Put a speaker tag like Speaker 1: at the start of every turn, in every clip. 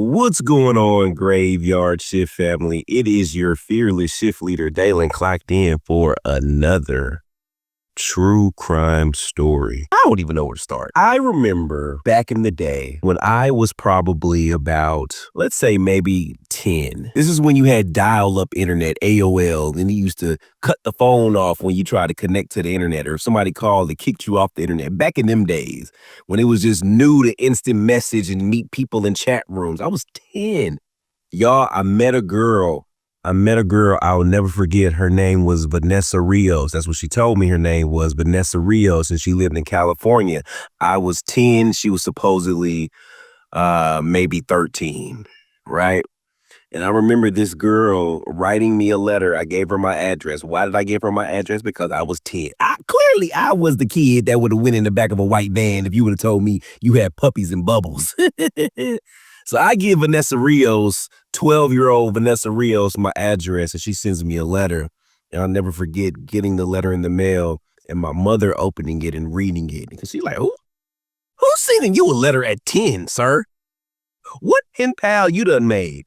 Speaker 1: What's going on, Graveyard Shift family? It is your fearless shift leader, Dalen, clocked in for another true crime story. I don't even know where to start. I remember back in the day when I was probably about, let's say maybe 10. This is when you had dial-up internet, AOL, and you used to cut the phone off when you tried to connect to the internet, or if somebody called and kicked you off the internet. Back in them days when it was just new to instant message and meet people in chat rooms. I was 10. Y'all, I met a girl I'll never forget. Her name was Vanessa Rios. That's what she told me her name was, Vanessa Rios, and she lived in California. I was 10. She was supposedly maybe 13, right? And I remember this girl writing me a letter. I gave her my address. Why did I give her my address? Because I was 10. Clearly, I was the kid that would have went in the back of a white van if you would have told me you had puppies and bubbles. So I give Vanessa Rios, 12-year-old Vanessa Rios, my address, and she sends me a letter. And I'll never forget getting the letter in the mail and my mother opening it and reading it. Because she's like, who's sending you a letter at 10, sir? What pen pal you done made?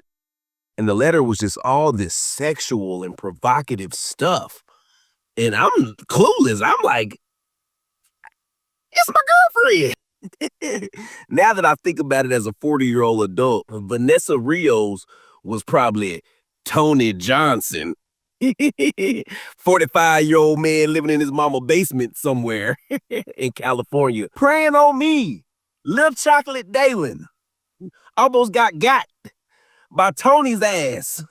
Speaker 1: And the letter was just all this sexual and provocative stuff. And I'm clueless. I'm like, it's my girlfriend. Now that I think about it as a 40-year-old adult, Vanessa Rios was probably Tony Johnson, 45-year-old man living in his mama's basement somewhere in California, preying on me, Little Chocolate Dalen. Almost got by Tony's ass.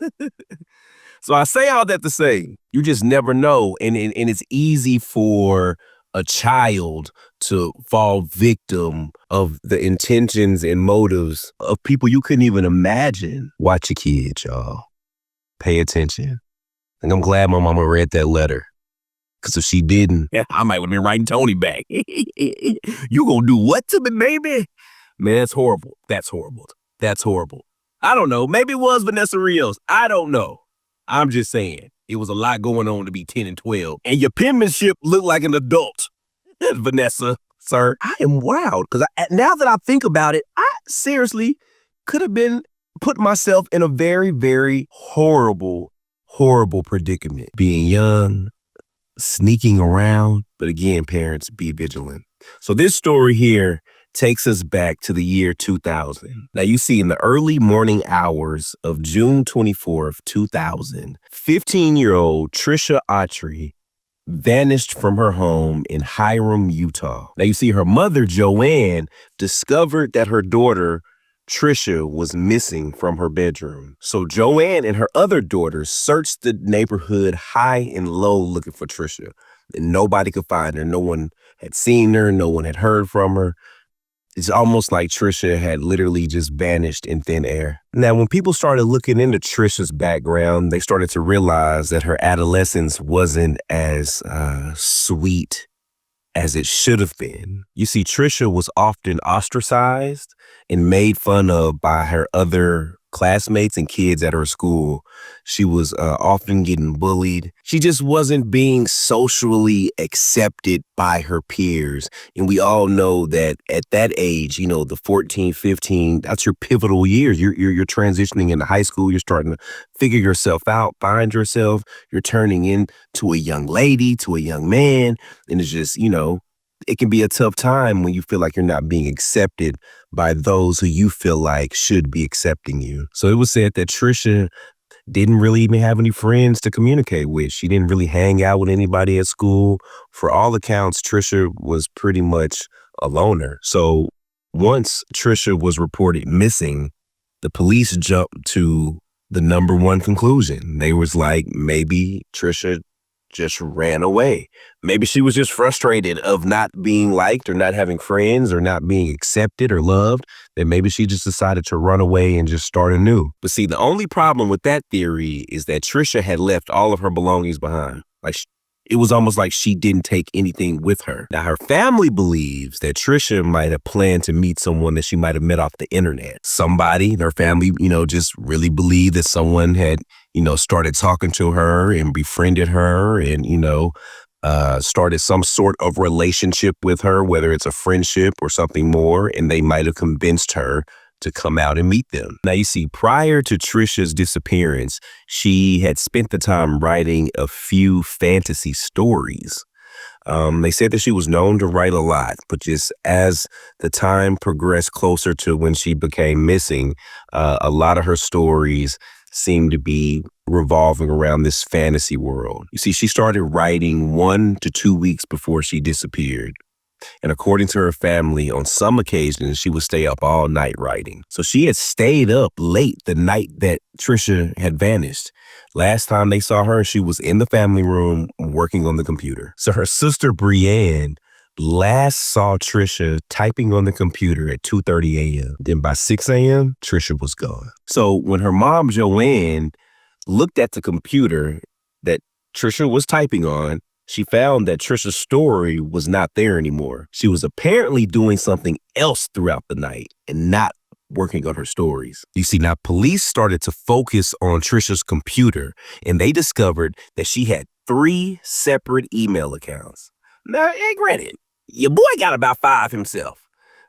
Speaker 1: So I say all that to say, you just never know, and it's easy for a child to fall victim of the intentions and motives of people you couldn't even imagine. Watch your kids, y'all. Pay attention. And I'm glad my mama read that letter. Because if she didn't, I might have been writing Tony back. You gonna do what to me, baby? Man, that's horrible. That's horrible. That's horrible. I don't know. Maybe it was Vanessa Rios. I don't know. I'm just saying. It was a lot going on to be 10 and 12. And your penmanship looked like an adult. Vanessa, sir. I am wild. Because now that I think about it, I seriously could have been put myself in a very, very horrible predicament. Being young, sneaking around. But again, parents, be vigilant. So this story here takes us back to the year 2000. Now, you see, in the early morning hours of June 24th, 2000, 15-year-old Trisha Autry vanished from her home in Hiram, Utah. Now, you see, her mother, Joanne, discovered that her daughter, Trisha, was missing from her bedroom. So Joanne and her other daughters searched the neighborhood high and low looking for Trisha. And nobody could find her. No one had seen her. No one had heard from her. It's almost like Trisha had literally just vanished in thin air. Now, when people started looking into Trisha's background, they started to realize that her adolescence wasn't as sweet as it should have been. You see, Trisha was often ostracized and made fun of by her other classmates and kids at her school. She was often getting bullied. She just wasn't being socially accepted by her peers. And we all know that at that age, you know, the 14, 15, that's your pivotal years. You're transitioning into high school. You're starting to figure yourself out, find yourself. You're turning into a young lady, to a young man. And it's just, you know, it can be a tough time when you feel like you're not being accepted by those who you feel like should be accepting you. So it was said that Trisha didn't really even have any friends to communicate with. She didn't really hang out with anybody at school. For all accounts, Trisha was pretty much a loner. So once Trisha was reported missing, the police jumped to the number one conclusion. They was like, maybe Trisha just ran away. Maybe she was just frustrated of not being liked or not having friends or not being accepted or loved. Then maybe she just decided to run away and just start anew. But see, the only problem with that theory is that Trisha had left all of her belongings behind. Like, it was almost like she didn't take anything with her. Now, her family believes that Trisha might have planned to meet someone that she might have met off the internet. Somebody in her family, you know, just really believed that someone had, you know, started talking to her and befriended her and, you know, started some sort of relationship with her, whether it's a friendship or something more, and they might have convinced her to come out and meet them. Now, you see, prior to Trisha's disappearance, she had spent the time writing a few fantasy stories. They said that she was known to write a lot, but just as the time progressed closer to when she became missing, a lot of her stories seemed to be revolving around this fantasy world. You see, she started writing 1 to 2 weeks before she disappeared. And according to her family, on some occasions, she would stay up all night writing. So she had stayed up late the night that Trisha had vanished. Last time they saw her, she was in the family room working on the computer. So her sister Brienne last saw Trisha typing on the computer at 2:30 a.m. Then by 6 a.m., Trisha was gone. So when her mom, Joanne, looked at the computer that Trisha was typing on, she found that Trisha's story was not there anymore. She was apparently doing something else throughout the night and not working on her stories. You see, now police started to focus on Trisha's computer, and they discovered that she had 3 separate email accounts. Now, granted, your boy got about 5 himself.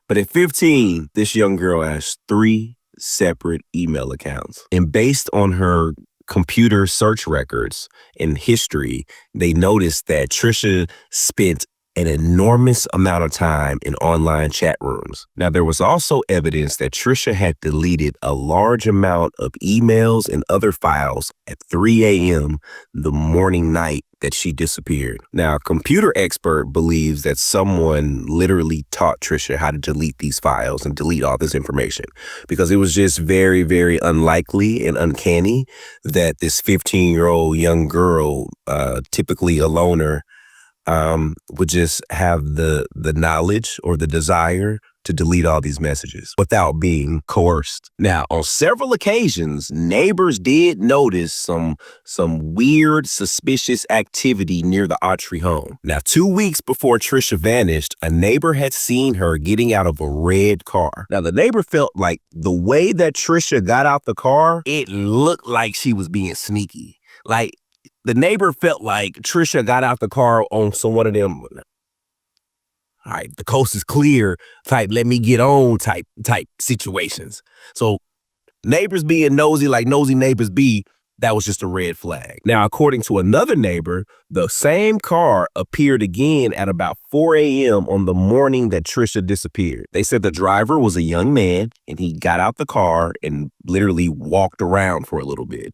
Speaker 1: But at 15, this young girl has 3 separate email accounts. And based on her computer search records and history, they noticed that Trisha spent an enormous amount of time in online chat rooms. Now, there was also evidence that Trisha had deleted a large amount of emails and other files at 3 a.m. the night that she disappeared. Now, a computer expert believes that someone literally taught Trisha how to delete these files and delete all this information, because it was just very, very unlikely and uncanny that this 15-year-old young girl, typically a loner, would just have the knowledge or the desire to delete all these messages without being coerced. Now, on several occasions, neighbors did notice some weird, suspicious activity near the Autry home. Now, 2 weeks before Trisha vanished, a neighbor had seen her getting out of a red car. Now, the neighbor felt like the way that Trisha got out the car, it looked like she was being sneaky. Like, the neighbor felt like Trisha got out the car on one of them, all right, the coast is clear type, let me get on type situations. So neighbors being nosy like nosy neighbors be, that was just a red flag. Now, according to another neighbor, the same car appeared again at about 4 a.m. on the morning that Trisha disappeared. They said the driver was a young man, and he got out the car and literally walked around for a little bit.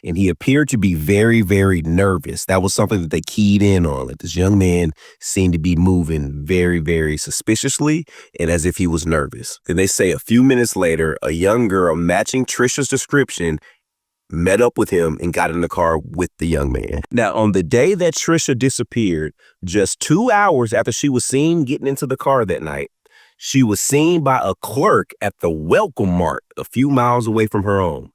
Speaker 1: And he appeared to be very, very nervous. That was something that they keyed in on. Like, this young man seemed to be moving very, very suspiciously and as if he was nervous. Then they say a few minutes later, a young girl matching Trisha's description met up with him and got in the car with the young man. Now, on the day that Trisha disappeared, just 2 hours after she was seen getting into the car that night, she was seen by a clerk at the Welcome Mart a few miles away from her home.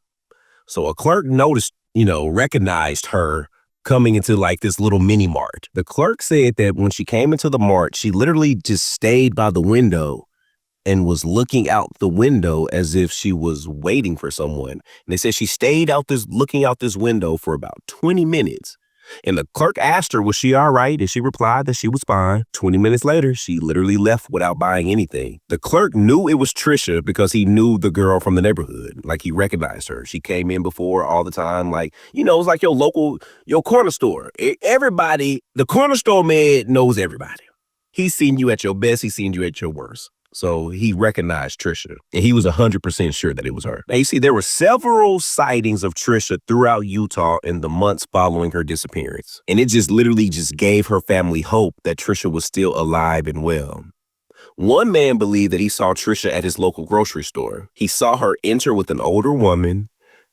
Speaker 1: So a clerk noticed, recognized her coming into like this little mini mart. The clerk said that when she came into the mart, she literally just stayed by the window and was looking out the window as if she was waiting for someone. And they said she stayed looking out this window for about 20 minutes. And the clerk asked her, was she all right? And she replied that she was fine. 20 minutes later, she literally left without buying anything. The clerk knew it was Trisha because he knew the girl from the neighborhood. Like, he recognized her. She came in before all the time. Like, it was like your corner store. Everybody, the corner store man knows everybody. He's seen you at your best. He's seen you at your worst. So he recognized Trisha, and he was 100% sure that it was her. Now, you see, there were several sightings of Trisha throughout Utah in the months following her disappearance. And it just literally just gave her family hope that Trisha was still alive and well. One man believed that he saw Trisha at his local grocery store. He saw her enter with an older woman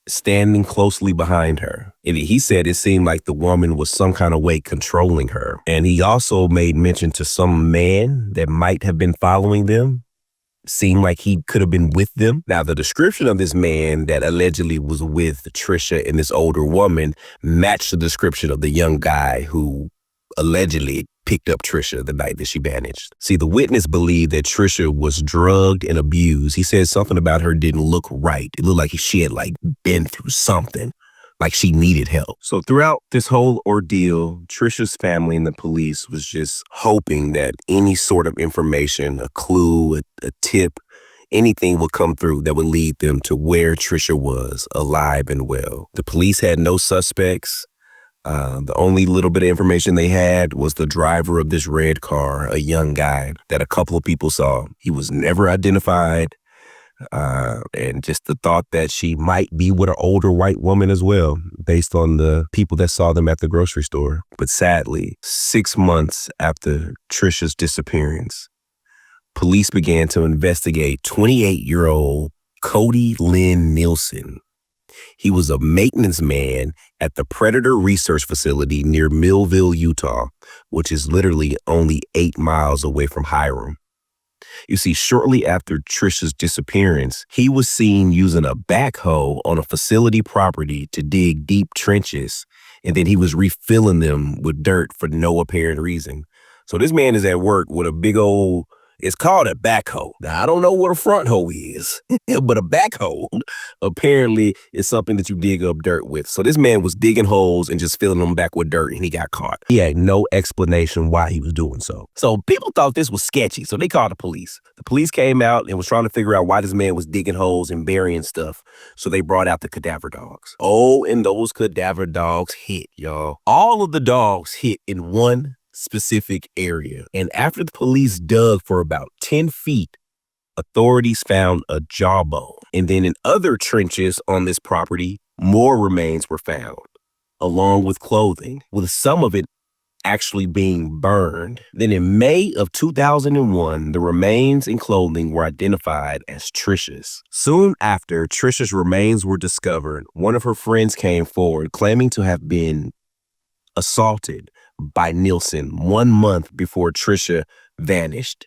Speaker 1: standing closely behind her. And he said it seemed like the woman was some kind of way controlling her. And he also made mention to some man that might have been following them. Seemed like he could have been with them. Now, the description of this man that allegedly was with Trisha and this older woman matched the description of the young guy who allegedly picked up Trisha the night that she vanished. See, the witness believed that Trisha was drugged and abused. He said something about her didn't look right. It looked like she had been through something, like she needed help. So throughout this whole ordeal, Trisha's family and the police was just hoping that any sort of information, a clue, a tip, anything would come through that would lead them to where Trisha was, alive and well. The police had no suspects. The only little bit of information they had was the driver of this red car, a young guy that a couple of people saw. He was never identified. And just the thought that she might be with an older white woman as well, based on the people that saw them at the grocery store. But sadly, 6 months after Trisha's disappearance, police began to investigate 28-year-old Cody Lynn Nielsen. He was a maintenance man at the Predator Research Facility near Millville, Utah, which is literally only 8 miles away from Hiram. You see, shortly after Trisha's disappearance, he was seen using a backhoe on a facility property to dig deep trenches, and then he was refilling them with dirt for no apparent reason. So this man is at work with a big old, it's called a backhoe. Now, I don't know what a front hoe is, but a backhoe apparently is something that you dig up dirt with. So this man was digging holes and just filling them back with dirt, and he got caught. He had no explanation why he was doing so. So people thought this was sketchy, so they called the police. The police came out and was trying to figure out why this man was digging holes and burying stuff. So they brought out the cadaver dogs. Oh, and those cadaver dogs hit, y'all. All of the dogs hit in one specific area. And after the police dug for about 10 feet, authorities found a jawbone. And then in other trenches on this property, more remains were found, along with clothing, with some of it actually being burned. Then in May of 2001, the remains and clothing were identified as Trisha's. Soon after Trisha's remains were discovered, one of her friends came forward claiming to have been assaulted by Nielsen 1 month before Trisha vanished.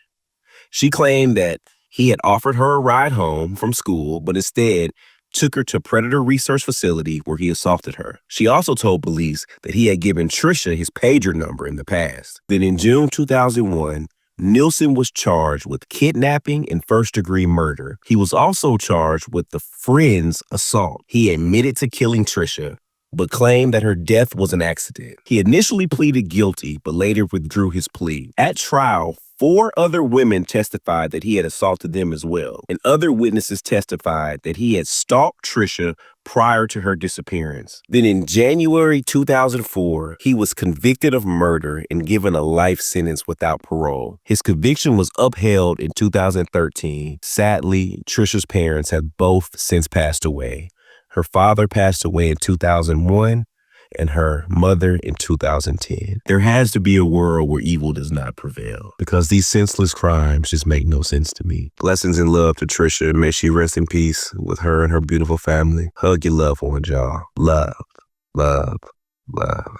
Speaker 1: She claimed that he had offered her a ride home from school, but instead took her to Predator Research Facility where he assaulted her. She also told police that he had given Trisha his pager number in the past. Then in June 2001, Nielsen was charged with kidnapping and first-degree murder. He was also charged with the friend's assault. He admitted to killing Trisha, but claimed that her death was an accident. He initially pleaded guilty, but later withdrew his plea. At trial, 4 other women testified that he had assaulted them as well, and other witnesses testified that he had stalked Trisha prior to her disappearance. Then in January 2004, he was convicted of murder and given a life sentence without parole. His conviction was upheld in 2013. Sadly, Trisha's parents have both since passed away. Her father passed away in 2001 and her mother in 2010. There has to be a world where evil does not prevail, because these senseless crimes just make no sense to me. Blessings and love to Trisha. May she rest in peace with her and her beautiful family. Hug your loved ones, y'all. Love, love, love.